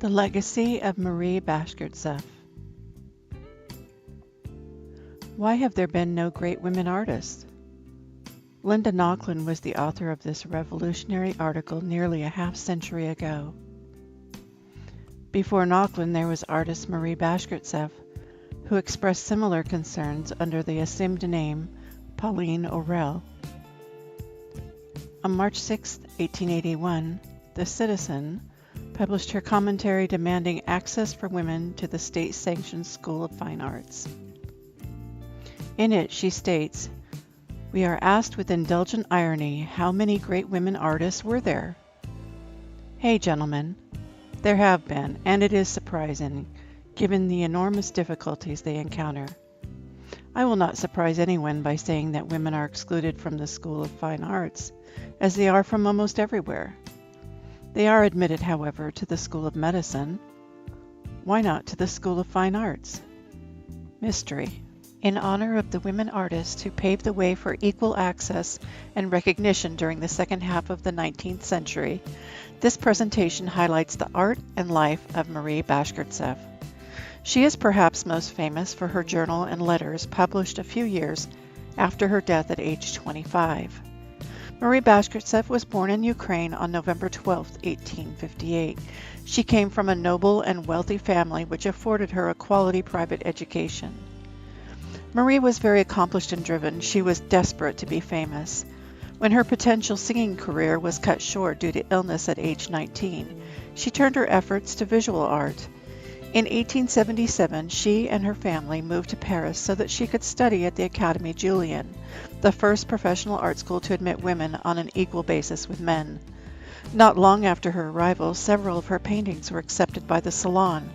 The Legacy of Marie Bashkirtseff. Why have there been no great women artists? Linda Nochlin was the author of this revolutionary article nearly a half-century ago. Before Nochlin, there was artist Marie Bashkirtseff, who expressed similar concerns under the assumed name Pauline Aurel. On March 6, 1881, The Citizen published her commentary demanding access for women to the state-sanctioned School of Fine Arts. In it, she states, "We are asked with indulgent irony, how many great women artists were there? Hey, gentlemen, there have been, and it is surprising, given the enormous difficulties they encounter. I will not surprise anyone by saying that women are excluded from the School of Fine Arts, as they are from almost everywhere. They are admitted, however, to the School of Medicine. Why not to the School of Fine Arts? Mystery." In honor of the women artists who paved the way for equal access and recognition during the second half of the 19th century, this presentation highlights the art and life of Marie Bashkirtseff. She is perhaps most famous for her journal and letters published a few years after her death at age 25. Marie Bashkirtseff was born in Ukraine on November 12, 1858. She came from a noble and wealthy family which afforded her a quality private education. Marie was very accomplished and driven. She was desperate to be famous. When her potential singing career was cut short due to illness at age 19, she turned her efforts to visual art. In 1877, she and her family moved to Paris so that she could study at the Académie Julian, the first professional art school to admit women on an equal basis with men. Not long after her arrival, several of her paintings were accepted by the Salon.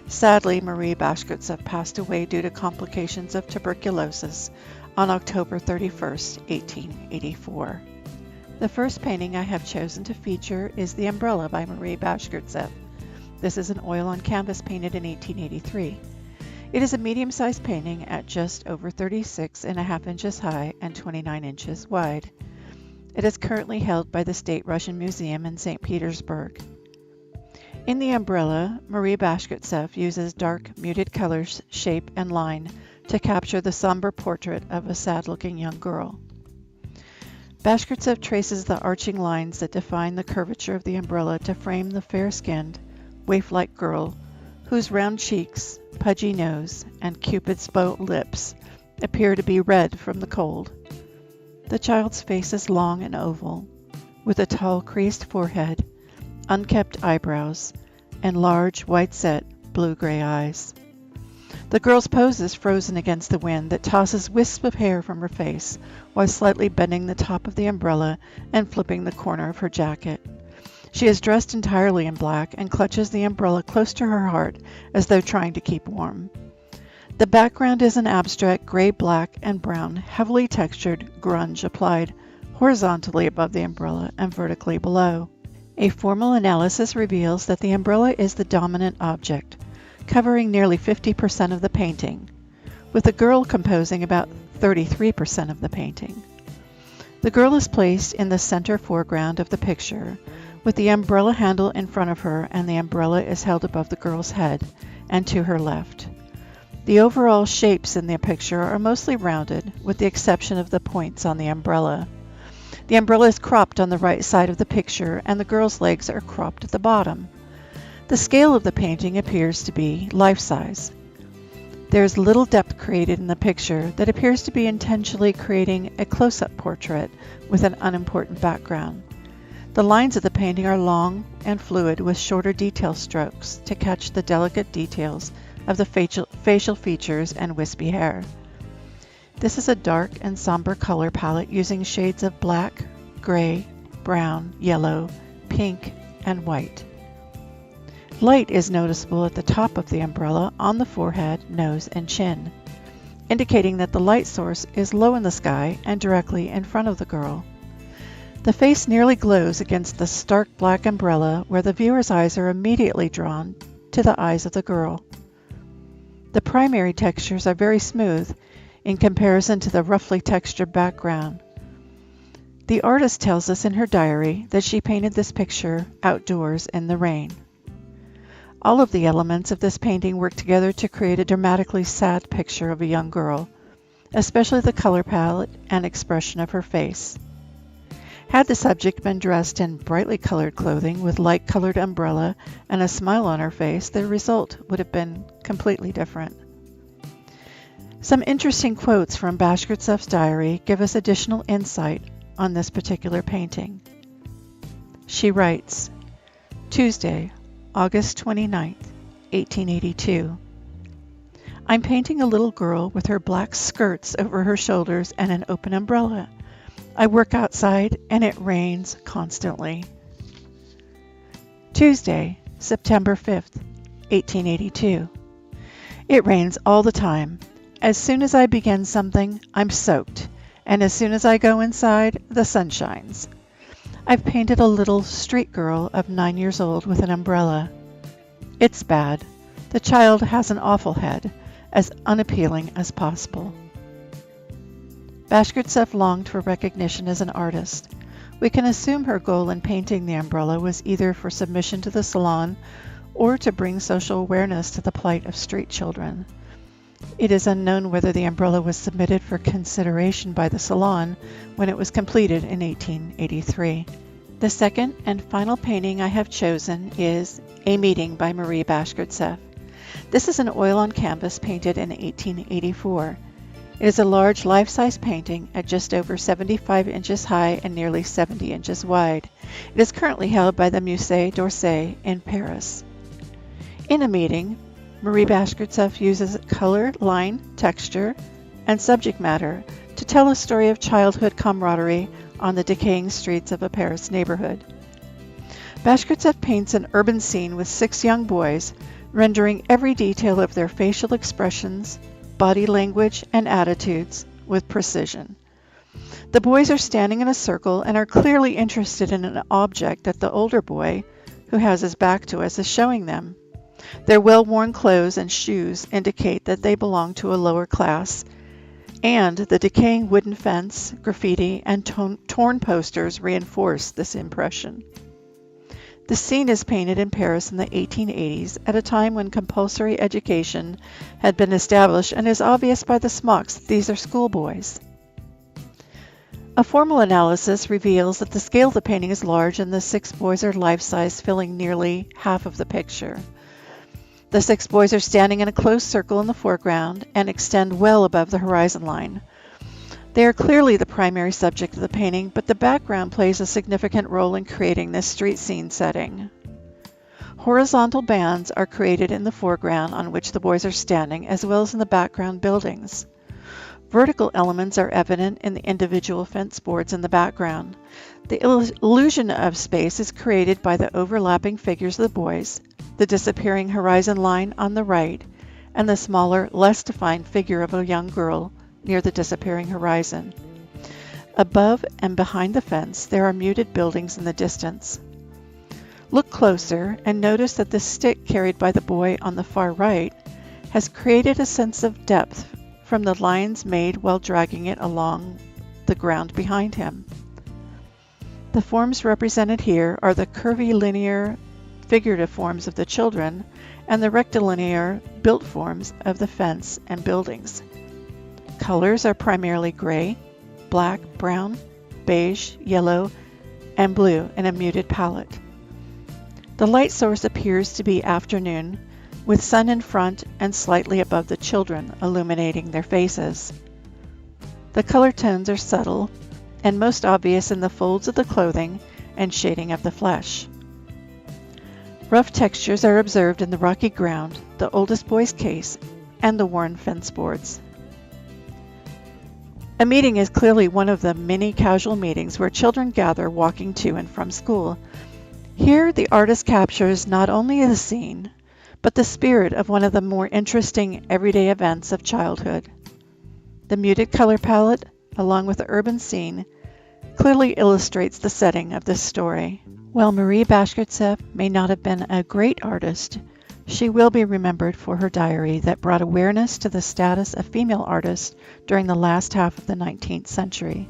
Sadly, Marie Bashkirtseff passed away due to complications of tuberculosis on October 31, 1884. The first painting I have chosen to feature is The Umbrella by Marie Bashkirtseff. This is an oil on canvas painted in 1883. It is a medium-sized painting at just over 36.5 inches high and 29 inches wide. It is currently held by the State Russian Museum in St. Petersburg. In The Umbrella, Marie Bashkirtseff uses dark, muted colors, shape, and line to capture the somber portrait of a sad-looking young girl. Bashkirtseff traces the arching lines that define the curvature of the umbrella to frame the fair-skinned, waif-like girl whose round cheeks, pudgy nose, and Cupid's bow lips appear to be red from the cold. The child's face is long and oval, with a tall creased forehead, unkempt eyebrows, and large, white-set, blue-gray eyes. The girl's pose is frozen against the wind that tosses wisps of hair from her face while slightly bending the top of the umbrella and flipping the corner of her jacket. She is dressed entirely in black and clutches the umbrella close to her heart as though trying to keep warm. The background is an abstract gray, black, and brown, heavily textured grunge applied horizontally above the umbrella and vertically below. A formal analysis reveals that the umbrella is the dominant object, covering nearly 50% of the painting, with the girl composing about 33% of the painting. The girl is placed in the center foreground of the picture, with the umbrella handle in front of her, and the umbrella is held above the girl's head and to her left. The overall shapes in the picture are mostly rounded, with the exception of the points on the umbrella. The umbrella is cropped on the right side of the picture, and the girl's legs are cropped at the bottom. The scale of the painting appears to be life-size. There is little depth created in the picture that appears to be intentionally creating a close-up portrait with an unimportant background. The lines of the painting are long and fluid with shorter detail strokes to catch the delicate details of the facial features and wispy hair. This is a dark and somber color palette using shades of black, gray, brown, yellow, pink, and white. Light is noticeable at the top of the umbrella, on the forehead, nose, and chin, indicating that the light source is low in the sky and directly in front of the girl. The face nearly glows against the stark black umbrella, where the viewer's eyes are immediately drawn to the eyes of the girl. The primary textures are very smooth in comparison to the roughly textured background. The artist tells us in her diary that she painted this picture outdoors in the rain. All of the elements of this painting work together to create a dramatically sad picture of a young girl, especially the color palette and expression of her face. Had the subject been dressed in brightly colored clothing with light-colored umbrella and a smile on her face, the result would have been completely different. Some interesting quotes from Bashkirtseff's diary give us additional insight on this particular painting. She writes, Tuesday, August 29, 1882. I'm painting a little girl with her black skirts over her shoulders and an open umbrella. I work outside and it rains constantly. Tuesday, September 5th, 1882. It rains all the time. As soon as I begin something, I'm soaked, and as soon as I go inside, the sun shines. I've painted a little street girl of 9 years old with an umbrella. It's bad. The child has an awful head, as unappealing as possible. Bashkirtseff longed for recognition as an artist. We can assume her goal in painting the umbrella was either for submission to the salon or to bring social awareness to the plight of street children. It is unknown whether the umbrella was submitted for consideration by the salon when it was completed in 1883. The second and final painting I have chosen is A Meeting by Marie Bashkirtseff. This is an oil on canvas painted in 1884. It is a large life-size painting at just over 75 inches high and nearly 70 inches wide. It is currently held by the Musée d'Orsay in Paris. In A Meeting, Marie Bashkirtseff uses color, line, texture, and subject matter to tell a story of childhood camaraderie on the decaying streets of a Paris neighborhood. Bashkirtseff paints an urban scene with 6 young boys, rendering every detail of their facial expressions, body language, and attitudes with precision. The boys are standing in a circle and are clearly interested in an object that the older boy, who has his back to us, is showing them. Their well-worn clothes and shoes indicate that they belong to a lower class, and the decaying wooden fence, graffiti, and torn posters reinforce this impression. The scene is painted in Paris in the 1880s at a time when compulsory education had been established, and is obvious by the smocks that these are schoolboys. A formal analysis reveals that the scale of the painting is large and the 6 boys are life-size, filling nearly half of the picture. The 6 boys are standing in a close circle in the foreground and extend well above the horizon line. They are clearly the primary subject of the painting, but the background plays a significant role in creating this street scene setting. Horizontal bands are created in the foreground on which the boys are standing, as well as in the background buildings. Vertical elements are evident in the individual fence boards in the background. The illusion of space is created by the overlapping figures of the boys, the disappearing horizon line on the right, and the smaller, less defined figure of a young girl near the disappearing horizon. Above and behind the fence, there are muted buildings in the distance. Look closer and notice that the stick carried by the boy on the far right has created a sense of depth from the lines made while dragging it along the ground behind him. The forms represented here are the curvy linear figurative forms of the children and the rectilinear built forms of the fence and buildings. Colors are primarily gray, black, brown, beige, yellow, and blue in a muted palette. The light source appears to be afternoon, with sun in front and slightly above the children, illuminating their faces. The color tones are subtle and most obvious in the folds of the clothing and shading of the flesh. Rough textures are observed in the rocky ground, the oldest boy's case, and the worn fence boards. A meeting is clearly one of the many casual meetings where children gather walking to and from school. Here, the artist captures not only the scene, but the spirit of one of the more interesting everyday events of childhood. The muted color palette, along with the urban scene, clearly illustrates the setting of this story. While Marie Bashkirtseff may not have been a great artist, she will be remembered for her diary that brought awareness to the status of female artists during the last half of the 19th century.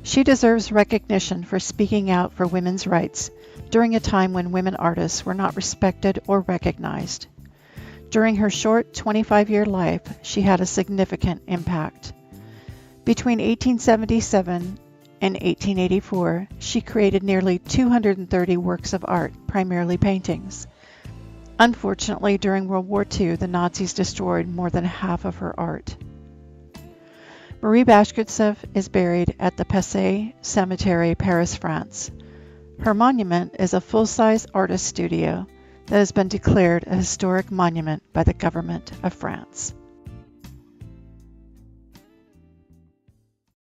She deserves recognition for speaking out for women's rights, during a time when women artists were not respected or recognized. During her short 25-year life, she had a significant impact. Between 1877 and 1884, she created nearly 230 works of art, primarily paintings. Unfortunately, during World War II, the Nazis destroyed more than half of her art. Marie Bashkirtseff is buried at the Passy Cemetery, Paris, France. Her monument is a full-size artist studio that has been declared a historic monument by the government of France.